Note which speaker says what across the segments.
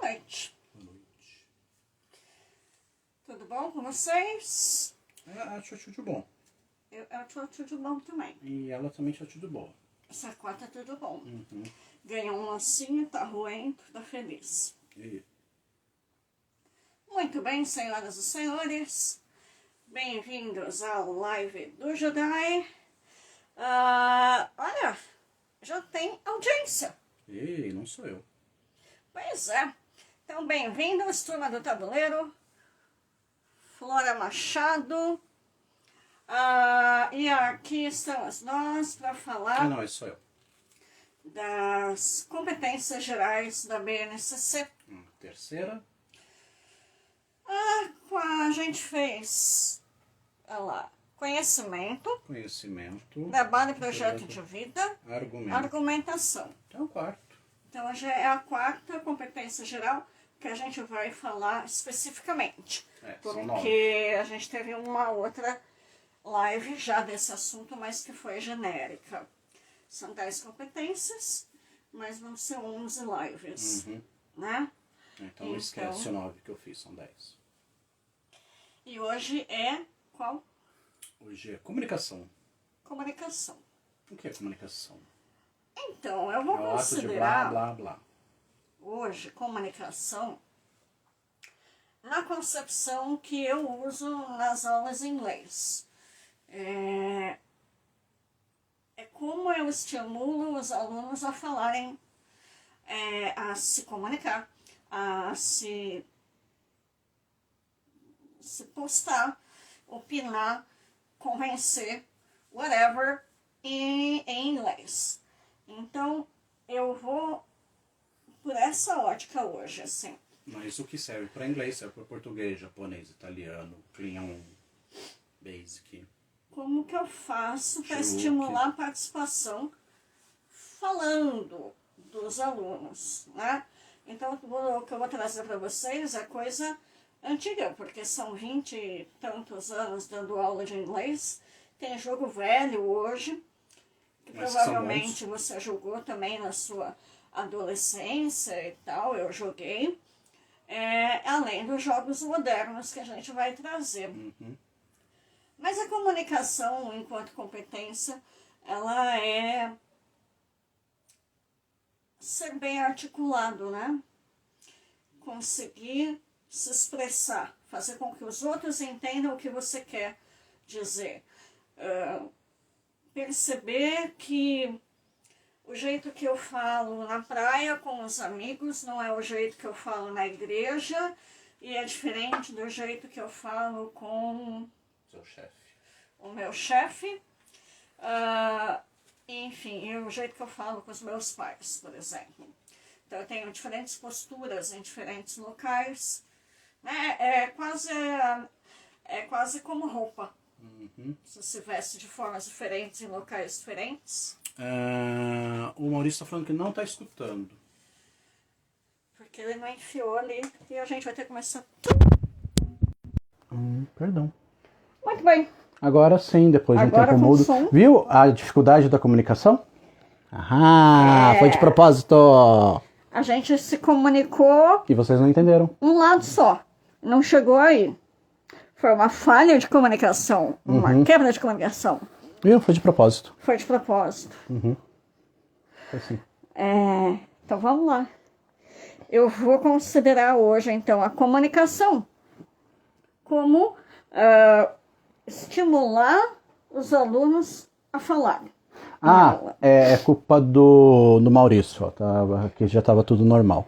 Speaker 1: noite.
Speaker 2: Boa noite.
Speaker 1: Tudo bom com vocês?
Speaker 2: Acho tudo bom.
Speaker 1: Eu tô tudo bom também.
Speaker 2: E ela também tá tudo bom.
Speaker 1: Essa quarta tá tudo bom.
Speaker 2: Uhum.
Speaker 1: Ganhou um lacinho, tá roendo, tá feliz.
Speaker 2: E
Speaker 1: Muito bem, senhoras e senhores. Bem-vindos ao live do Jedi. Olha, já tem audiência.
Speaker 2: Ei, não sou eu.
Speaker 1: Pois é. Então, bem-vindos, turma do tabuleiro. Flora Machado. E aqui estamos nós para falar
Speaker 2: Não, esse sou eu.
Speaker 1: das competências gerais da BNCC.
Speaker 2: Terceira.
Speaker 1: A gente fez, olha lá, conhecimento,
Speaker 2: Conhecimento.
Speaker 1: trabalho e projeto de vida,
Speaker 2: Argumento.
Speaker 1: argumentação.
Speaker 2: É o quarto.
Speaker 1: Então, já é a quarta competência geral que a gente vai falar especificamente.
Speaker 2: São 9.
Speaker 1: Porque a gente teve uma outra live já desse assunto, mas que foi genérica. São 10 competências, mas vão ser 11 lives, né?
Speaker 2: Então não esquece o 9 que eu fiz, são 10.
Speaker 1: E hoje é qual?
Speaker 2: Hoje é comunicação.
Speaker 1: Comunicação.
Speaker 2: O que é comunicação?
Speaker 1: Então, eu vou
Speaker 2: É o ato de
Speaker 1: considerar
Speaker 2: blá, blá, blá.
Speaker 1: hoje comunicação na concepção que eu uso nas aulas em inglês. É como eu estimulo os alunos a falarem, a se comunicar, a se postar, opinar, convencer, whatever, em inglês. Então, eu vou por essa ótica hoje, assim.
Speaker 2: Mas o que serve para inglês serve para português, japonês, italiano, Clean, Basic.
Speaker 1: Como que eu faço para
Speaker 2: Cherokee.
Speaker 1: estimular a participação falando dos alunos, né? Então, o que eu vou trazer para vocês é coisa antiga, porque são 20 e tantos anos dando aula de inglês. Tem jogo velho hoje, que
Speaker 2: Mas
Speaker 1: provavelmente você jogou também na sua adolescência e tal, eu joguei. Além dos jogos modernos que a gente vai trazer. Mas a comunicação, enquanto competência, ela é ser bem articulado, né? Conseguir se expressar, fazer com que os outros entendam o que você quer dizer. Perceber que o jeito que eu falo na praia com os amigos não é o jeito que eu falo na igreja e é diferente do jeito que eu falo com
Speaker 2: Seu chefe.
Speaker 1: o meu chefe, enfim, e o jeito que eu falo com os meus pais, por exemplo. Então, eu tenho diferentes posturas em diferentes locais, né? É quase como roupa. Você se veste de formas diferentes em locais diferentes.
Speaker 2: O Maurício está falando que não está escutando.
Speaker 1: Porque ele não enfiou ali e a gente vai ter que começar.
Speaker 2: Perdão.
Speaker 1: Muito bem.
Speaker 2: Agora sim, depois de um
Speaker 1: Agora
Speaker 2: tempo
Speaker 1: com
Speaker 2: mudo.
Speaker 1: som.
Speaker 2: Viu a dificuldade da comunicação? Foi de propósito.
Speaker 1: A gente se comunicou
Speaker 2: E vocês não entenderam.
Speaker 1: um lado só. Não chegou aí. Foi uma falha de comunicação. Uma quebra de comunicação.
Speaker 2: Viu? Foi de propósito.
Speaker 1: Foi de propósito.
Speaker 2: Foi sim.
Speaker 1: Então vamos lá. Eu vou considerar hoje, então, a comunicação como estimular os alunos a falarem.
Speaker 2: É culpa do Maurício. Ó, que já estava tudo normal.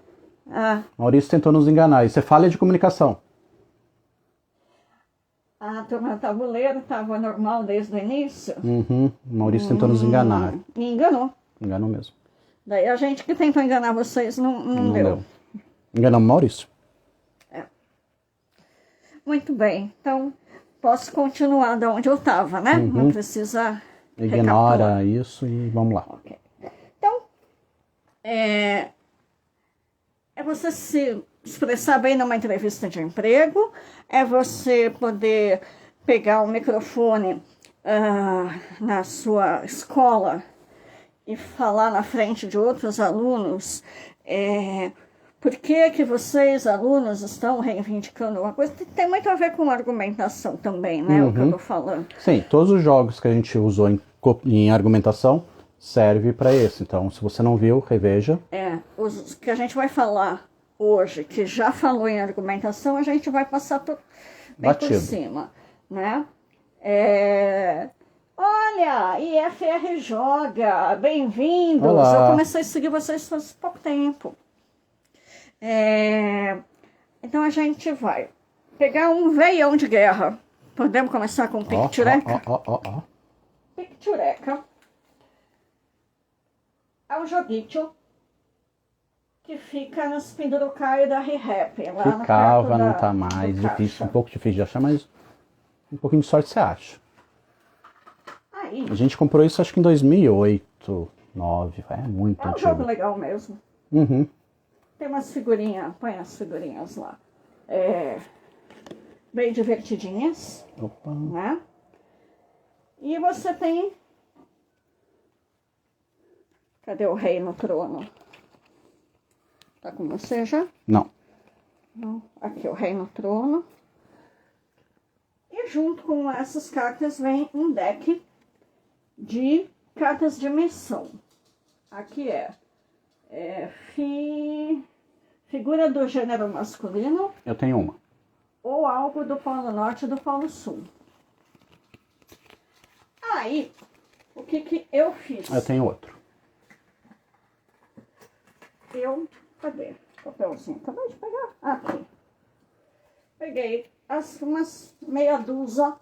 Speaker 2: Maurício tentou nos enganar. Isso é falha de comunicação.
Speaker 1: A turma do tabuleiro estava normal desde o início.
Speaker 2: Maurício tentou nos enganar.
Speaker 1: Me enganou.
Speaker 2: Enganou mesmo.
Speaker 1: Daí a gente que tentou enganar vocês não deu.
Speaker 2: Enganamos o Maurício.
Speaker 1: Muito bem. Então, posso continuar de onde eu estava, né? Não precisa
Speaker 2: Ignora
Speaker 1: recapitular.
Speaker 2: isso e vamos lá.
Speaker 1: Ok. Então, é você se expressar bem numa entrevista de emprego, é você poder pegar o microfone na sua escola e falar na frente de outros alunos por que vocês, alunos, estão reivindicando uma coisa? Tem muito a ver com argumentação também, né? O que eu tô falando.
Speaker 2: Sim, todos os jogos que a gente usou em argumentação serve para esse. Então, se você não viu, reveja.
Speaker 1: Os que a gente vai falar hoje, que já falou em argumentação, a gente vai passar bem por cima, né? Olha, IFR Joga, bem-vindos!
Speaker 2: Olá.
Speaker 1: Eu comecei a seguir vocês faz pouco tempo. Então a gente vai pegar um veião de guerra. Podemos começar com Pictureca? Pictureca é um joguinho que fica nos pendurucais da ReHap.
Speaker 2: Ficava, não tá mais. Difícil, um pouco difícil de achar, mas um pouquinho de sorte você acha.
Speaker 1: Aí,
Speaker 2: a gente comprou isso acho que em 2008, 2009. É muito antigo.
Speaker 1: É um jogo legal mesmo. Tem umas figurinhas, põe as figurinhas lá. Bem divertidinhas.
Speaker 2: Opa.
Speaker 1: Né? E você tem... Cadê o rei no trono? Tá com você já?
Speaker 2: Não.
Speaker 1: Não. Aqui o rei no trono. E junto com essas cartas vem um deck de cartas de missão. Aqui figura do gênero masculino.
Speaker 2: Eu tenho uma.
Speaker 1: Ou algo do Polo Norte e do Polo Sul. Aí, o que eu fiz?
Speaker 2: Eu tenho outro.
Speaker 1: Cadê? Papelzinho, acabei de pegar. Aqui. Peguei umas meia dúzia.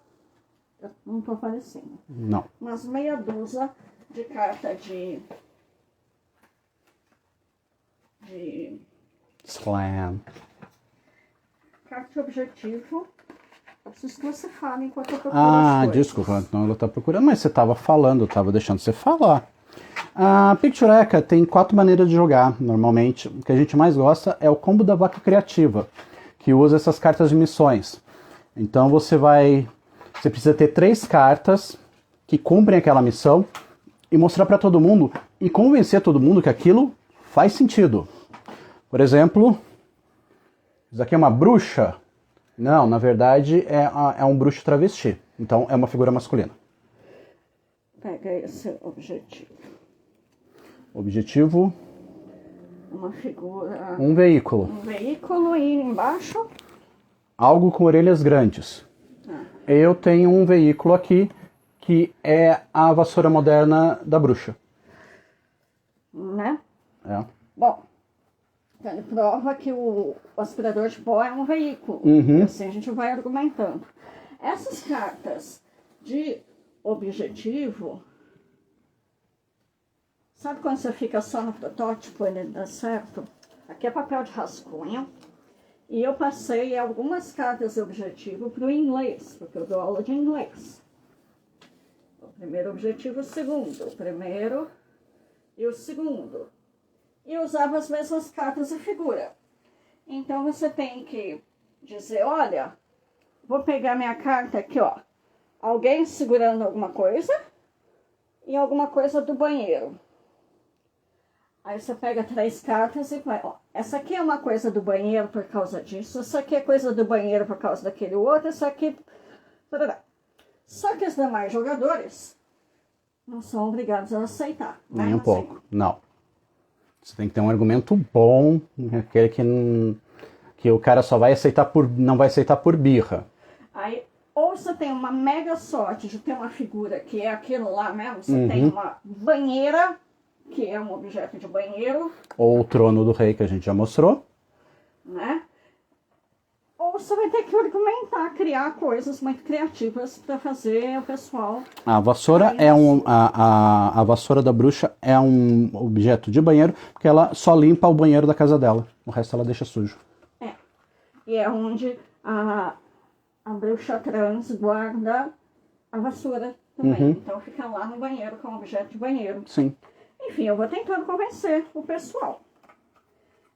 Speaker 1: Eu não tô aparecendo.
Speaker 2: Não.
Speaker 1: Umas meia dúzia de carta de
Speaker 2: Slam.
Speaker 1: Carta de objetivo. Eu preciso que você fale enquanto eu procuro as coisas.
Speaker 2: Desculpa, não, ela tá procurando, mas você tava falando, eu tava deixando você falar. A Pictureca tem 4 maneiras de jogar, normalmente. O que a gente mais gosta é o combo da vaca criativa, que usa essas cartas de missões. Então você precisa ter 3 cartas que cumprem aquela missão e mostrar para todo mundo e convencer todo mundo que aquilo faz sentido. Por exemplo, isso aqui é uma bruxa? Não, na verdade é um bruxo travesti. Então é uma figura masculina.
Speaker 1: Pega esse objetivo.
Speaker 2: Objetivo?
Speaker 1: Uma figura.
Speaker 2: Um veículo.
Speaker 1: Um veículo e embaixo?
Speaker 2: Algo com orelhas grandes. Eu tenho um veículo aqui que é a vassoura moderna da bruxa.
Speaker 1: Né?
Speaker 2: Bom.
Speaker 1: Então ele prova que o aspirador de pó é um veículo. E assim a gente vai argumentando. Essas cartas de objetivo... Sabe quando você fica só no protótipo e ele dá certo? Aqui é papel de rascunho. E eu passei algumas cartas de objetivo para o inglês, porque eu dou aula de inglês. O primeiro objetivo, o segundo. O primeiro e o segundo. E usava as mesmas cartas de figura. Então você tem que dizer, olha, vou pegar minha carta aqui, ó. Alguém segurando alguma coisa e alguma coisa do banheiro. Aí você pega 3 cartas e vai, ó, essa aqui é uma coisa do banheiro por causa disso, essa aqui é coisa do banheiro por causa daquele outro, essa aqui... Só que os demais jogadores não são obrigados a aceitar. Né?
Speaker 2: Nem um pouco, não. Você tem que ter um argumento bom, aquele que o cara só vai aceitar não vai aceitar por birra.
Speaker 1: Aí, ou você tem uma mega sorte de ter uma figura que é aquilo lá mesmo, você tem uma banheira... que é um objeto de banheiro.
Speaker 2: Ou o trono do rei, que a gente já mostrou.
Speaker 1: Né? Ou você vai ter que argumentar, criar coisas muito criativas para fazer o pessoal...
Speaker 2: A vassoura a vassoura da bruxa é um objeto de banheiro, porque ela só limpa o banheiro da casa dela. O resto ela deixa sujo.
Speaker 1: E é onde a bruxa trans guarda a vassoura também. Então fica lá no banheiro como objeto de banheiro.
Speaker 2: Sim.
Speaker 1: Enfim, eu vou tentando convencer o pessoal.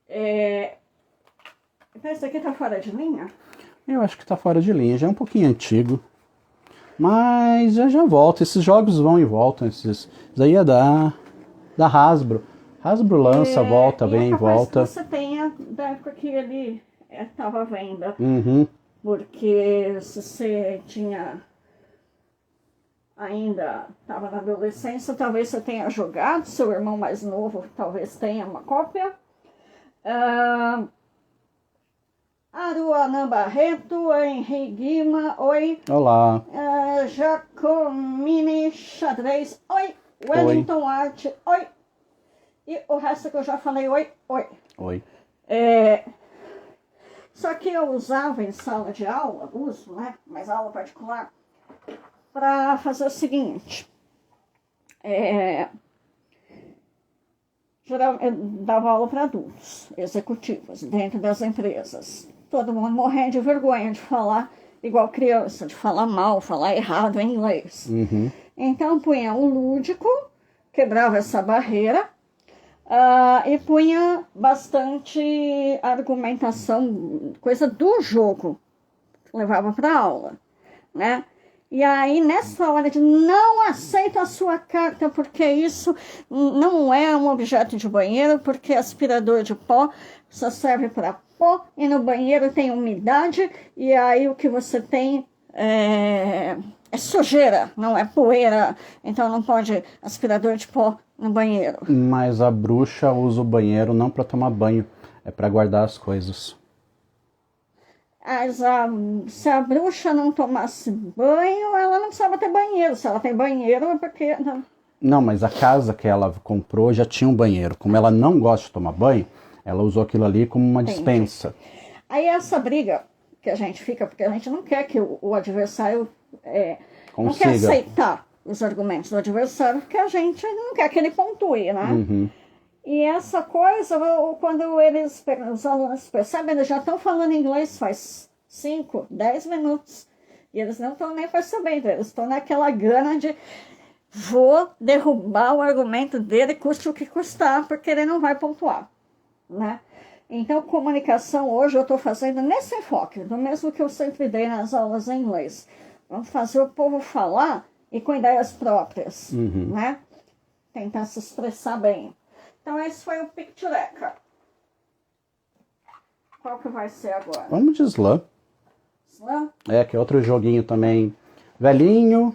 Speaker 1: Esse aqui tá fora de linha?
Speaker 2: Eu acho que tá fora de linha, já é um pouquinho antigo. Mas já volta, esses jogos vão e voltam. Isso aí é da Hasbro. Hasbro lança, volta, vem,
Speaker 1: é capaz
Speaker 2: volta.
Speaker 1: que você tenha da época que ele estava à venda.
Speaker 2: Uhum.
Speaker 1: Porque se você tinha ainda estava na adolescência, talvez você tenha jogado, seu irmão mais novo talvez tenha uma cópia. Aruanã Barreto, Henri Guima, oi.
Speaker 2: Olá.
Speaker 1: Jacomini Xadrez, oi. Wellington Art, oi. E o resto que eu já falei, oi, oi.
Speaker 2: Oi.
Speaker 1: Só que eu usava em sala de aula, uso, né? Mas aula particular, para fazer o seguinte. Eu dava aula para adultos, executivos, dentro das empresas. Todo mundo morrendo de vergonha de falar igual criança, de falar mal, falar errado em inglês.
Speaker 2: Uhum.
Speaker 1: Então punha o lúdico, quebrava essa barreira, e punha bastante argumentação, coisa do jogo, levava para aula, né? E aí, nessa hora de não aceito a sua carta, porque isso não é um objeto de banheiro, porque aspirador de pó só serve para pó, e no banheiro tem umidade, e aí o que você tem é sujeira, não é poeira, então não pode aspirador de pó no banheiro.
Speaker 2: Mas a bruxa usa o banheiro não para tomar banho, é para guardar as coisas.
Speaker 1: Se a bruxa não tomasse banho, ela não precisava ter banheiro. Se ela tem banheiro, é porque...
Speaker 2: Não, mas a casa que ela comprou já tinha um banheiro. Como ela não gosta de tomar banho, ela usou aquilo ali como uma dispensa.
Speaker 1: Aí essa briga que a gente fica, porque a gente não quer que o adversário... não quer aceitar os argumentos do adversário, porque a gente não quer que ele pontue, né?
Speaker 2: Uhum.
Speaker 1: E essa coisa, quando os alunos percebem, eles já estão falando inglês faz 5, 10 minutos. E eles não estão nem percebendo, eles estão naquela gana de vou derrubar o argumento dele, custe o que custar, porque ele não vai pontuar, né? Então, comunicação hoje eu estou fazendo nesse enfoque, do mesmo que eu sempre dei nas aulas em inglês. Vamos fazer o povo falar e com ideias próprias, né? Tentar se expressar bem. Então, esse foi o Pictureca. Qual que vai ser agora?
Speaker 2: Vamos de Slam.
Speaker 1: Slam?
Speaker 2: Que é outro joguinho também velhinho.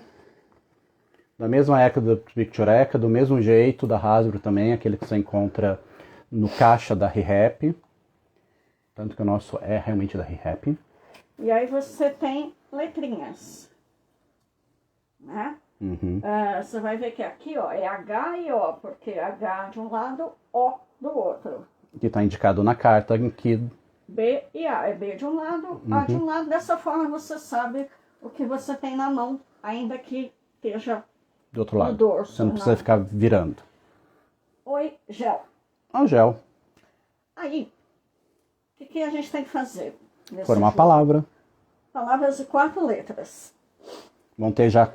Speaker 2: Da mesma época do Pictureca, do mesmo jeito, da Hasbro também, aquele que você encontra no caixa da ReHap. Tanto que o nosso é realmente da ReHap.
Speaker 1: E aí você tem letrinhas, né?
Speaker 2: Uhum.
Speaker 1: Você vai ver que aqui, ó, é H e O, porque H de um lado, O do outro.
Speaker 2: Que está indicado na carta que...
Speaker 1: B e A. É B de um lado, A de um lado. Dessa forma você sabe o que você tem na mão, ainda que esteja
Speaker 2: do outro lado.
Speaker 1: No dorso.
Speaker 2: Você não precisa ficar virando.
Speaker 1: Oi, gel.
Speaker 2: O gel.
Speaker 1: Aí, o que a gente tem que fazer?
Speaker 2: Formar a palavra.
Speaker 1: Palavras de 4 letras.
Speaker 2: Vão ter já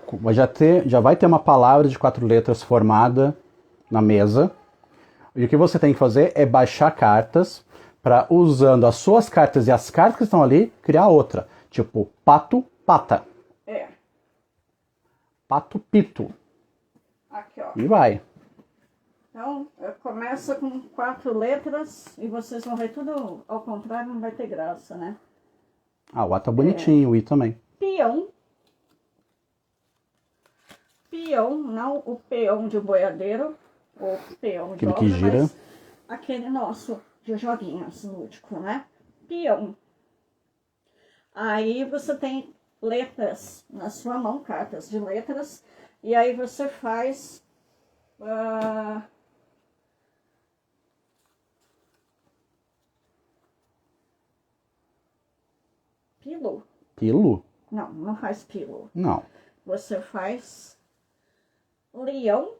Speaker 2: vai ter uma palavra de 4 letras formada na mesa. E o que você tem que fazer é baixar cartas para, usando as suas cartas e as cartas que estão ali, criar outra. Tipo, pato, pata. Pato, pito.
Speaker 1: Aqui, ó.
Speaker 2: E vai.
Speaker 1: Então, começa com 4 letras e vocês vão ver tudo ao contrário, não vai ter graça, né?
Speaker 2: O A tá bonitinho, o I também.
Speaker 1: Peão. Peão, não o peão de boiadeiro, ou peão de
Speaker 2: Aquele
Speaker 1: obra,
Speaker 2: que gira.
Speaker 1: mas aquele nosso de joguinhos lúdico, né? Peão. Aí você tem letras na sua mão, cartas de letras, e aí você faz pilo.
Speaker 2: Pilo?
Speaker 1: Não faz pilo.
Speaker 2: Não.
Speaker 1: Você faz leão.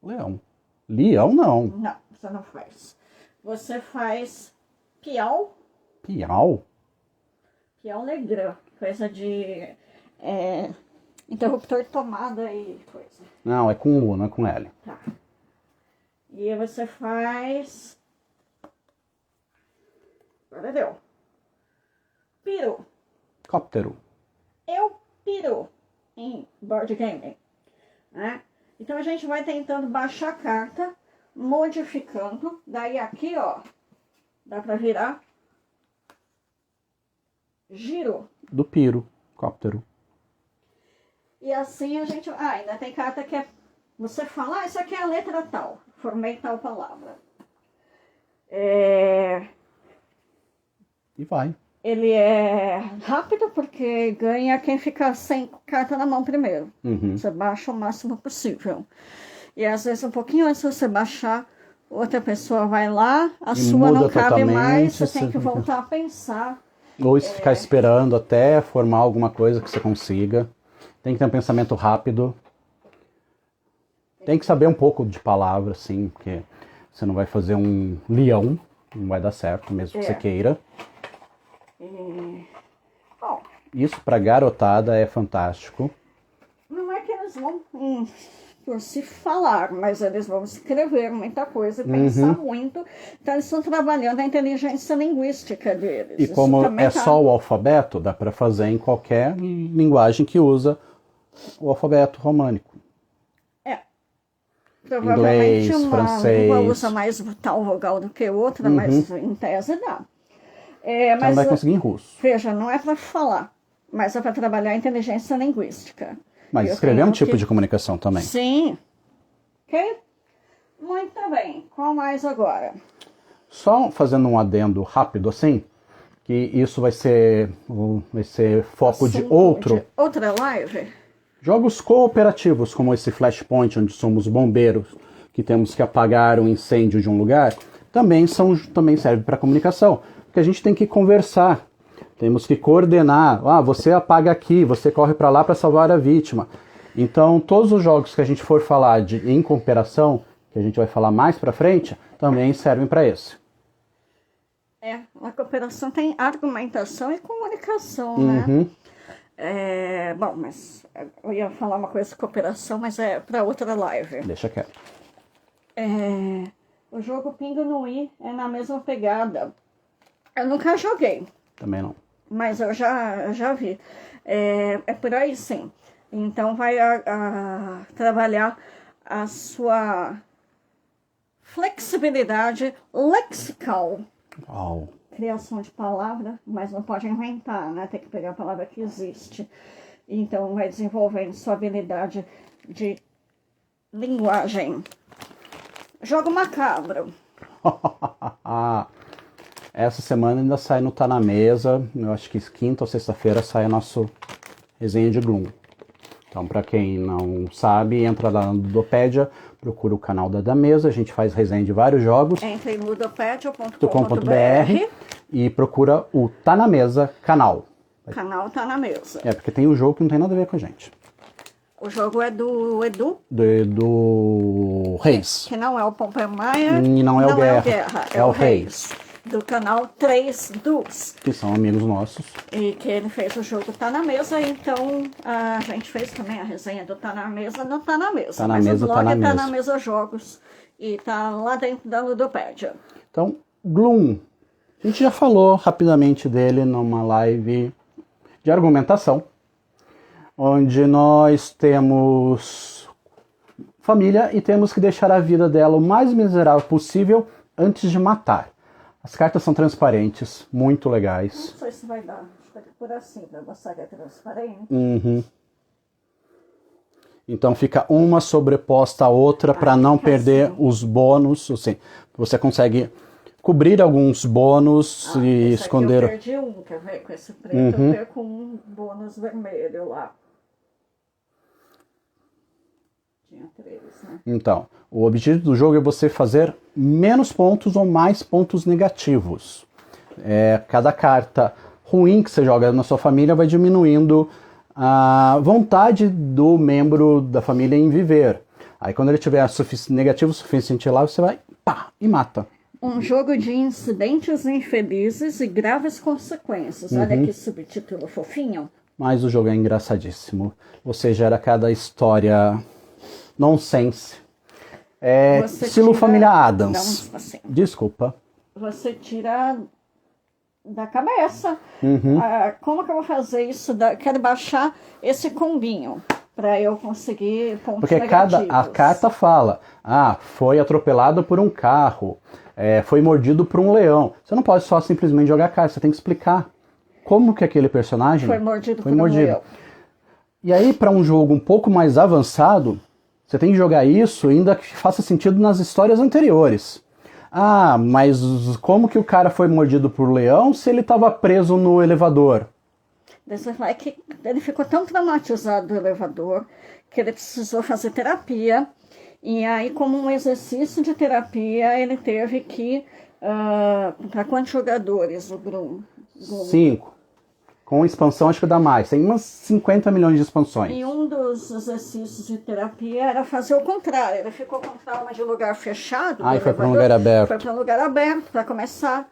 Speaker 2: Leão. Leão, não.
Speaker 1: Não, você não faz. Você faz piau.
Speaker 2: Piau?
Speaker 1: Piau Legrand. Coisa de interruptor de tomada e coisa.
Speaker 2: Não, é com U, não é com L.
Speaker 1: Tá. E aí você faz... Agora deu. Piru.
Speaker 2: Cóptero.
Speaker 1: Eu piro em board game, né? Então a gente vai tentando baixar a carta modificando. Daí aqui, ó, dá pra virar. Girou.
Speaker 2: Do pirocóptero.
Speaker 1: E assim a gente... Ah, ainda tem carta que é... Você fala, isso aqui é a letra tal. Formei tal palavra.
Speaker 2: E vai.
Speaker 1: Ele é rápido porque ganha quem fica sem carta na mão primeiro. Você baixa o máximo possível. E às vezes um pouquinho antes de você baixar, outra pessoa vai lá, a sua não cabe mais, você tem que voltar a pensar.
Speaker 2: Ou ficar esperando até formar alguma coisa que você consiga. Tem que ter um pensamento rápido. Tem que saber um pouco de palavra, sim, porque você não vai fazer um leão, não vai dar certo, mesmo que você queira.
Speaker 1: Bom,
Speaker 2: isso pra garotada é fantástico.
Speaker 1: Não é que eles vão por se falar, mas eles vão escrever muita coisa e pensar muito. Então eles estão trabalhando a inteligência linguística deles.
Speaker 2: E como é só o alfabeto, dá pra fazer em qualquer linguagem que usa o alfabeto românico.
Speaker 1: Provavelmente
Speaker 2: inglês,
Speaker 1: uma
Speaker 2: francês.
Speaker 1: língua usa mais tal vogal do que outra, mas em tese dá.
Speaker 2: Mas não vai conseguir em russo.
Speaker 1: Veja, não é para falar, mas é para trabalhar a inteligência linguística.
Speaker 2: Mas escrever é um tipo de comunicação também.
Speaker 1: Sim. Ok? Muito bem. Qual mais agora?
Speaker 2: Só fazendo um adendo rápido assim, que isso vai ser foco de
Speaker 1: outra live.
Speaker 2: Jogos cooperativos, como esse Flashpoint, onde somos bombeiros, que temos que apagar um incêndio de um lugar, também serve para comunicação. Porque a gente tem que conversar, temos que coordenar. Você apaga aqui, você corre para lá para salvar a vítima. Então, todos os jogos que a gente for falar em cooperação, que a gente vai falar mais para frente, também servem para esse.
Speaker 1: A cooperação tem argumentação e comunicação, né? Bom, mas eu ia falar uma coisa de cooperação, mas é para outra live.
Speaker 2: Deixa quieto.
Speaker 1: O jogo Pingo no I é na mesma pegada. Eu nunca joguei.
Speaker 2: Também não.
Speaker 1: Mas eu já vi. É por aí sim. Então vai trabalhar a sua flexibilidade lexical.
Speaker 2: Uau.
Speaker 1: Criação de palavra, mas não pode inventar, né? Tem que pegar a palavra que existe. Então vai desenvolvendo sua habilidade de linguagem. Jogo macabro.
Speaker 2: Essa semana ainda sai no Tá Na Mesa. Eu acho que quinta ou sexta-feira sai a nossa resenha de Gloom. Então, para quem não sabe, entra lá na Ludopédia, procura o canal da Mesa. A gente faz resenha de vários jogos.
Speaker 1: Entra em ludopedia.com.br
Speaker 2: e procura o Tá Na Mesa canal.
Speaker 1: Canal Tá Na Mesa.
Speaker 2: Porque tem o jogo que não tem nada a ver com a gente.
Speaker 1: O jogo é do Edu.
Speaker 2: Do Reis.
Speaker 1: Que não é o Pomper Maia.
Speaker 2: E não é o Guerra. É o Reis.
Speaker 1: Do canal 3 Dus.
Speaker 2: Que são amigos nossos.
Speaker 1: E que ele fez o jogo Tá Na Mesa, então a gente fez também a resenha do Tá Na Mesa no Tá Na Mesa.
Speaker 2: Mas o blog
Speaker 1: Tá Na Mesa Jogos e tá lá dentro da Ludopédia.
Speaker 2: Então, Gloom. A gente já falou rapidamente dele numa live de argumentação, onde nós temos família e temos que deixar a vida dela o mais miserável possível antes de matar. As cartas são transparentes, muito legais.
Speaker 1: Não sei se vai dar. Acho que é por assim, pra mostrar que é transparente.
Speaker 2: Então fica uma sobreposta à outra para não perder os bônus. Assim, você consegue cobrir alguns bônus e esconder.
Speaker 1: Eu perdi um, quer ver? Com esse preto eu perco um bônus vermelho lá. Tinha 3, né?
Speaker 2: Então, o objetivo do jogo é você fazer menos pontos ou mais pontos negativos. Cada carta ruim que você joga na sua família vai diminuindo a vontade do membro da família em viver. Aí quando ele tiver negativo o suficiente lá, você vai e mata.
Speaker 1: Um jogo de incidentes infelizes e graves consequências. Olha que subtítulo fofinho.
Speaker 2: Mas o jogo é engraçadíssimo. Você gera cada história nonsense. Estilo Família Addams.
Speaker 1: Assim,
Speaker 2: desculpa.
Speaker 1: Você tira da cabeça. Como que eu vou fazer isso? Quero baixar esse combinho. para eu conseguir pontos
Speaker 2: Porque
Speaker 1: negativos.
Speaker 2: a carta fala, foi atropelado por um carro, foi mordido por um leão. Você não pode só simplesmente jogar a carta, você tem que explicar como que aquele personagem
Speaker 1: foi mordido por um leão.
Speaker 2: E aí, para um jogo um pouco mais avançado, você tem que jogar isso ainda que faça sentido nas histórias anteriores. Mas como que o cara foi mordido por leão se ele estava preso no elevador?
Speaker 1: Você vai que ele ficou tão traumatizado do elevador que ele precisou fazer terapia. E aí, como um exercício de terapia, ele teve que... para quantos jogadores, o Bruno?
Speaker 2: 5. Com expansão acho que dá mais. Tem umas 50 milhões de expansões.
Speaker 1: E um dos exercícios de terapia era fazer o contrário. Ele ficou com trauma de lugar fechado.
Speaker 2: E foi para um lugar aberto.
Speaker 1: Foi para um lugar aberto para começar.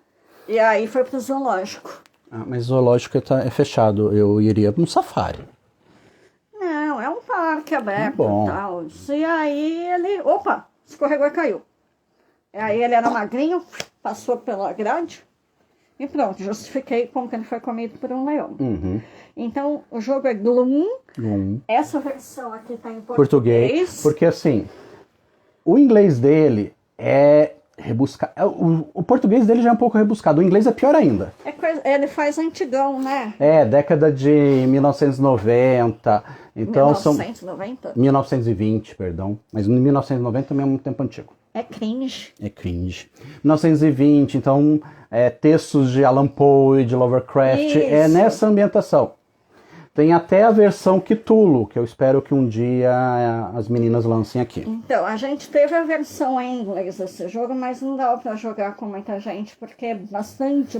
Speaker 1: E aí foi para o zoológico.
Speaker 2: Mas o zoológico é fechado. Eu iria para um safari.
Speaker 1: Não, é um parque aberto
Speaker 2: Bom.
Speaker 1: e tal. E aí ele... Opa! Escorregou e caiu. E aí ele era magrinho, passou pela grade. E pronto, justifiquei como que ele foi comido por um leão.
Speaker 2: Uhum.
Speaker 1: Então, o jogo é Gloom.
Speaker 2: Gloom.
Speaker 1: Essa versão aqui está em
Speaker 2: Português. Porque assim, o inglês dele é rebuscado. O português dele já é um pouco rebuscado. O inglês é pior ainda.
Speaker 1: Ele faz antigão, né?
Speaker 2: Década de 1990. Então
Speaker 1: 1990?
Speaker 2: 1920, perdão. Mas 1990 também é um tempo antigo.
Speaker 1: É cringe.
Speaker 2: É cringe. 1920, então, textos de Alan Poe, de Lovecraft,
Speaker 1: Isso.
Speaker 2: Nessa ambientação. Tem até a versão Cthulhu, que eu espero que um dia as meninas lancem aqui.
Speaker 1: Então, a gente teve a versão em inglês desse jogo, mas não dá pra jogar com muita gente, porque é bastante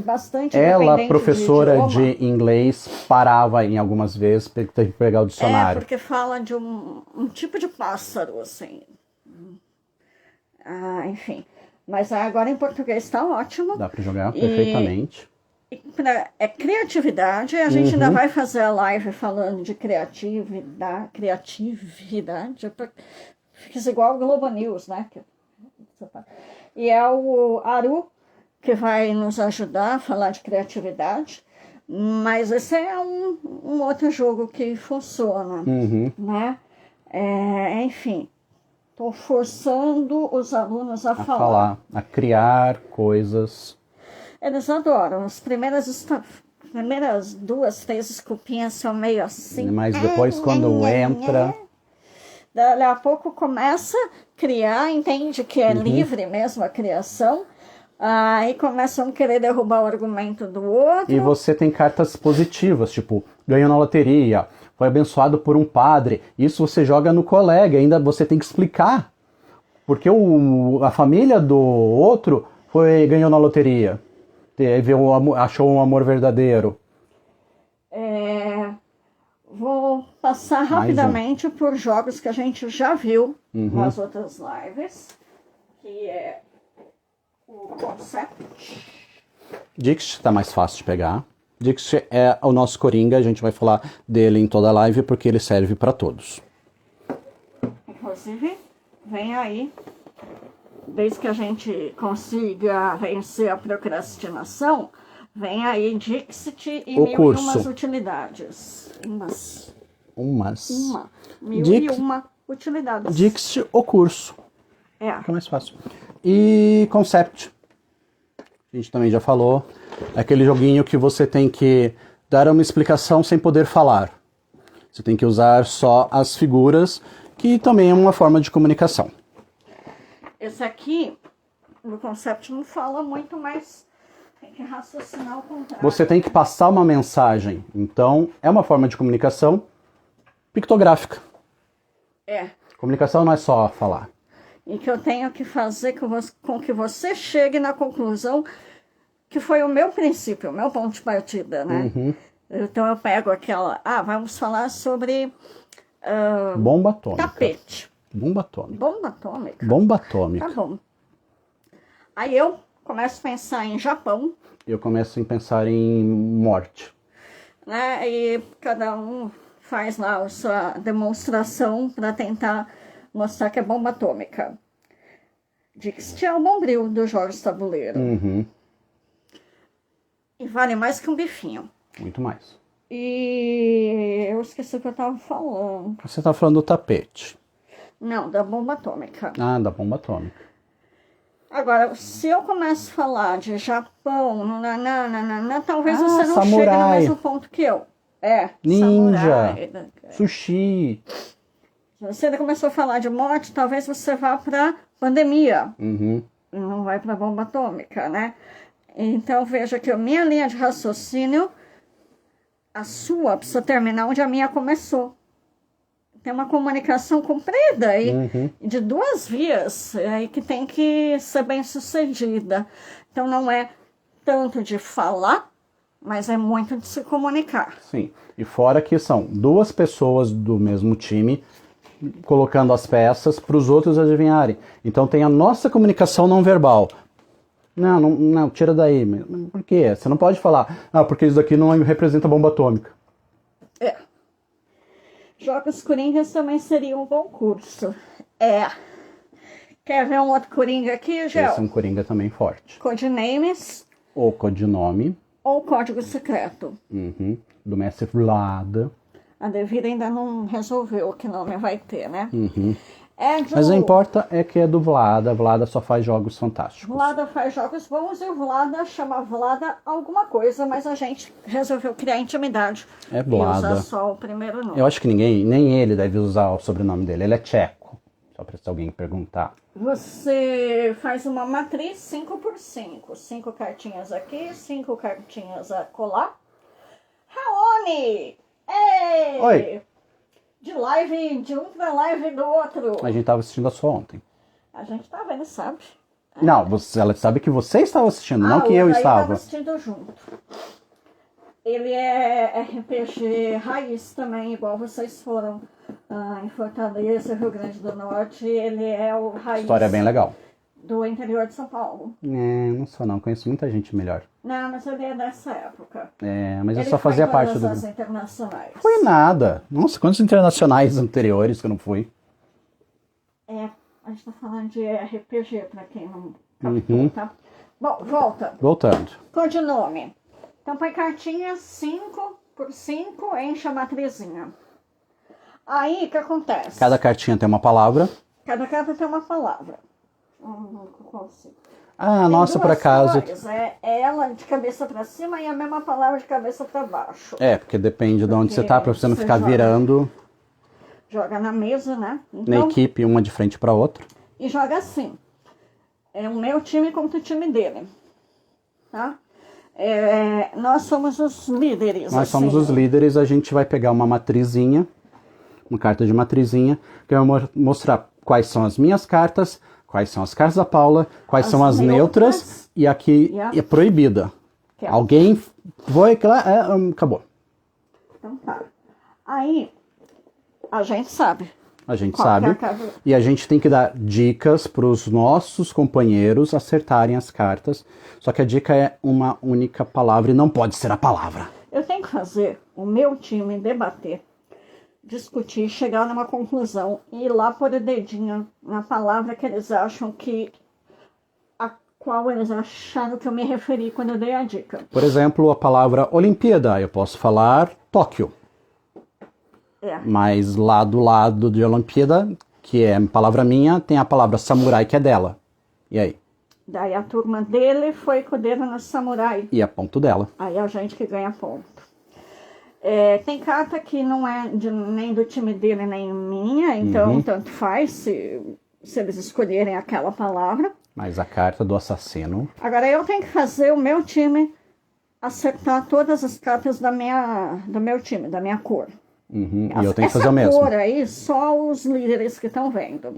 Speaker 2: Ela,
Speaker 1: dependente
Speaker 2: professora de inglês, parava em algumas vezes para ter que pegar o dicionário.
Speaker 1: Porque fala de um tipo de pássaro, assim. Enfim. Mas agora em português está ótimo.
Speaker 2: Dá para jogar perfeitamente.
Speaker 1: É criatividade. A gente ainda vai fazer a live falando de criatividade. Fica igual o Globo News, né? E é o Aru que vai nos ajudar a falar de criatividade. Mas esse é um outro jogo que funciona, né? Enfim. Estou forçando os alunos a falar.
Speaker 2: A criar coisas.
Speaker 1: Eles adoram. As primeiras 2, 3 esculpinhas são meio assim.
Speaker 2: Mas depois quando entra...
Speaker 1: Daí a pouco começa a criar, entende que é livre mesmo a criação. Aí começam a querer derrubar o argumento do outro.
Speaker 2: E você tem cartas positivas, tipo, ganhou na loteria, foi abençoado por um padre. Isso você joga no colega, ainda você tem que explicar. Porque a família do outro ganhou na loteria. Achou um amor verdadeiro.
Speaker 1: Vou passar rapidamente por jogos que a gente já viu nas outras lives. Que é o Concept.
Speaker 2: Dixit está mais fácil de pegar. Dixit é o nosso Coringa, a gente vai falar dele em toda a live porque ele serve para todos.
Speaker 1: Inclusive, vem aí, desde que a gente consiga vencer a procrastinação, vem aí Dixit e 1001 utilidades. Mil e uma utilidades.
Speaker 2: Dixit, o curso. Fica mais fácil. E Concept. A gente também já falou. É aquele joguinho que você tem que dar uma explicação sem poder falar. Você tem que usar só as figuras, que também é uma forma de comunicação.
Speaker 1: Esse aqui, no Concept, não fala muito, mas tem que raciocinar ao contrário.
Speaker 2: Você tem que passar uma mensagem. Então, é uma forma de comunicação pictográfica. Comunicação não é só falar.
Speaker 1: E que eu tenho que fazer com que você chegue na conclusão que foi o meu princípio, o meu ponto de partida, né? Então eu pego aquela... vamos falar sobre...
Speaker 2: bomba atômica.
Speaker 1: Tapete.
Speaker 2: Bomba atômica.
Speaker 1: Bomba atômica?
Speaker 2: Bomba atômica.
Speaker 1: Tá bom. Aí eu começo a pensar em Japão.
Speaker 2: Eu começo a pensar em morte.
Speaker 1: Né? E cada um faz lá a sua demonstração para tentar mostrar que é bomba atômica. Dixit é o bombril dos jogos de tabuleiro. E vale mais que um bifinho.
Speaker 2: Muito mais.
Speaker 1: E eu esqueci o que eu tava falando.
Speaker 2: Você tá falando do tapete.
Speaker 1: Não, da bomba atômica.
Speaker 2: Ah, da bomba atômica.
Speaker 1: Agora, se eu começo a falar de Japão, nananana, talvez você não
Speaker 2: samurai.
Speaker 1: chegue no mesmo ponto que eu.
Speaker 2: Ninja.
Speaker 1: Samurai.
Speaker 2: Sushi.
Speaker 1: Se você ainda começou a falar de morte, talvez você vá para pandemia.
Speaker 2: Uhum.
Speaker 1: Não vai para bomba atômica, né? Então, veja que a minha linha de raciocínio, a sua precisa terminar onde a minha começou. Tem uma comunicação comprida aí, de duas vias, aí que tem que ser bem sucedida. Então, não é tanto de falar, mas é muito de se comunicar.
Speaker 2: Sim. E fora que são duas pessoas do mesmo time colocando as peças para os outros adivinharem. Então tem a nossa comunicação não verbal. Não, tira daí. Por quê? Você não pode falar, porque isso daqui não representa bomba atômica.
Speaker 1: Jogos Coringas também seria um bom curso. Quer ver um outro Coringa aqui, Gel?
Speaker 2: Esse é um Coringa também forte.
Speaker 1: Codenames
Speaker 2: O codinome.
Speaker 1: ou Código Secreto.
Speaker 2: Do mestre Vlada.
Speaker 1: A Devida ainda não resolveu que nome vai ter, né?
Speaker 2: Mas não importa é que é do Vlada. Vlada só faz jogos fantásticos.
Speaker 1: Vlada faz jogos bons e o Vlada chama Vlada alguma coisa, mas a gente resolveu criar intimidade.
Speaker 2: É
Speaker 1: E
Speaker 2: Vlada.
Speaker 1: usar só o primeiro nome.
Speaker 2: Eu acho que nem ele deve usar o sobrenome dele. Ele é tcheco. Só para se alguém perguntar.
Speaker 1: Você faz uma matriz 5x5. 5 cartinhas aqui, 5 cartinhas a colar. Raoni! Ei!
Speaker 2: Oi!
Speaker 1: De live de um pra live do outro.
Speaker 2: A gente tava assistindo a sua ontem.
Speaker 1: A gente tá vendo, sabe?
Speaker 2: Não, ela sabe que você estava assistindo, não que eu
Speaker 1: o
Speaker 2: estava.
Speaker 1: tava assistindo junto. Ele é RPG raiz também, igual vocês foram em Fortaleza, Rio Grande do Norte. Ele é o raiz
Speaker 2: História bem legal.
Speaker 1: do interior de São Paulo.
Speaker 2: Não sou não, conheço muita gente melhor.
Speaker 1: Não, mas ele é dessa época.
Speaker 2: Mas eu
Speaker 1: Ele
Speaker 2: só fazia
Speaker 1: foi
Speaker 2: parte
Speaker 1: todas
Speaker 2: do...
Speaker 1: as internacionais.
Speaker 2: Foi nada. Nossa, quantos internacionais anteriores que eu não fui.
Speaker 1: A gente tá falando de RPG, pra quem não captou, tá? Bom, volta.
Speaker 2: Voltando.
Speaker 1: Codinome. Então põe cartinha 5x5, enche a matrizinha. Aí, o que acontece?
Speaker 2: Cada cartinha tem uma palavra.
Speaker 1: Cada carta tem uma palavra. Não consigo.
Speaker 2: Nossa,
Speaker 1: Tem
Speaker 2: por
Speaker 1: duas
Speaker 2: acaso...
Speaker 1: cores, é ela de cabeça pra cima e a mesma palavra de cabeça pra baixo.
Speaker 2: Porque depende de onde você tá, pra você não
Speaker 1: Você
Speaker 2: ficar
Speaker 1: joga.
Speaker 2: virando
Speaker 1: Joga na mesa, né?
Speaker 2: na
Speaker 1: Então,
Speaker 2: equipe, uma de frente pra outra.
Speaker 1: e joga assim. É o meu time contra o time dele. Tá? Nós somos os líderes.
Speaker 2: Nós somos os líderes, a gente vai pegar uma matrizinha, uma carta de matrizinha, que eu vou mostrar quais são as minhas cartas, quais são as cartas da Paula, quais
Speaker 1: As
Speaker 2: são as neutras e aqui é proibida.
Speaker 1: Que é-
Speaker 2: Alguém foi que lá, acabou.
Speaker 1: Então tá. Aí, a gente sabe.
Speaker 2: A gente
Speaker 1: Qual que é
Speaker 2: sabe.
Speaker 1: a carta?
Speaker 2: E a gente tem que dar dicas para os nossos companheiros acertarem as cartas. Só que a dica é uma única palavra e não pode ser a palavra.
Speaker 1: Eu tenho que fazer o meu time debater, discutir, chegar numa conclusão e ir lá pôr o dedinho na palavra que eles acham que... a qual eles acharam que eu me referi quando eu dei a dica.
Speaker 2: Por exemplo, a palavra Olimpíada. Eu posso falar Tóquio. Mas lá do lado de Olimpíada, que é palavra minha, tem a palavra samurai, que é dela. E aí?
Speaker 1: Daí a turma dele foi com o dedo no samurai.
Speaker 2: E é ponto dela.
Speaker 1: Aí é a gente que ganha ponto. Tem carta que não é nem do time dele nem minha, então tanto faz se eles escolherem aquela palavra.
Speaker 2: Mas a carta do assassino...
Speaker 1: Agora eu tenho que fazer o meu time acertar todas as cartas do meu time, da minha cor.
Speaker 2: E eu tenho que fazer o mesmo.
Speaker 1: Essa cor aí, só os líderes que estão vendo.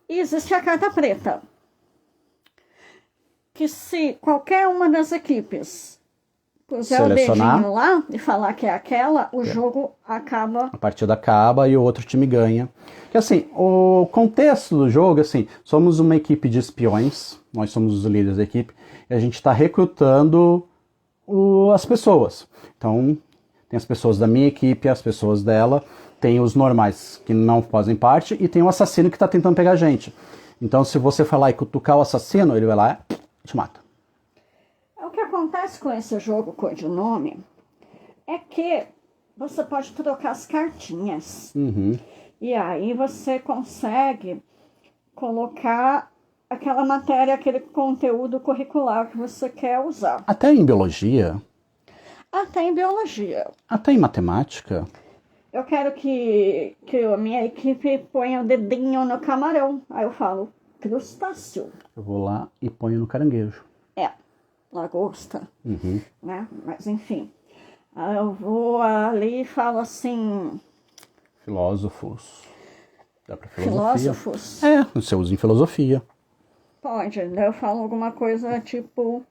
Speaker 1: E existe a carta preta. Que se qualquer uma das equipes puser o dedinho lá e falar que é aquela, o jogo acaba.
Speaker 2: A partida acaba e o outro time ganha. Que assim, o contexto do jogo, assim, somos uma equipe de espiões, nós somos os líderes da equipe, e a gente está recrutando as pessoas. Então, tem as pessoas da minha equipe, as pessoas dela, tem os normais que não fazem parte e tem o assassino que está tentando pegar a gente. Então, se você falar e cutucar o assassino, ele vai lá e te mata.
Speaker 1: O que acontece com esse jogo codinome é que você pode trocar as cartinhas.
Speaker 2: Uhum.
Speaker 1: E aí você consegue colocar aquela matéria, aquele conteúdo curricular que você quer usar.
Speaker 2: Até em biologia,
Speaker 1: Até em biologia.
Speaker 2: até em matemática.
Speaker 1: Eu quero que a minha equipe ponha o dedinho no camarão. Aí eu falo, crustáceo.
Speaker 2: Eu vou lá e ponho no caranguejo.
Speaker 1: É, lagosta,
Speaker 2: Uhum.
Speaker 1: né? Mas enfim. Aí eu vou ali e falo assim,
Speaker 2: Filósofos. Dá pra filosofia?
Speaker 1: filósofos.
Speaker 2: É, você usa em filosofia.
Speaker 1: Pode, daí eu falo alguma coisa tipo,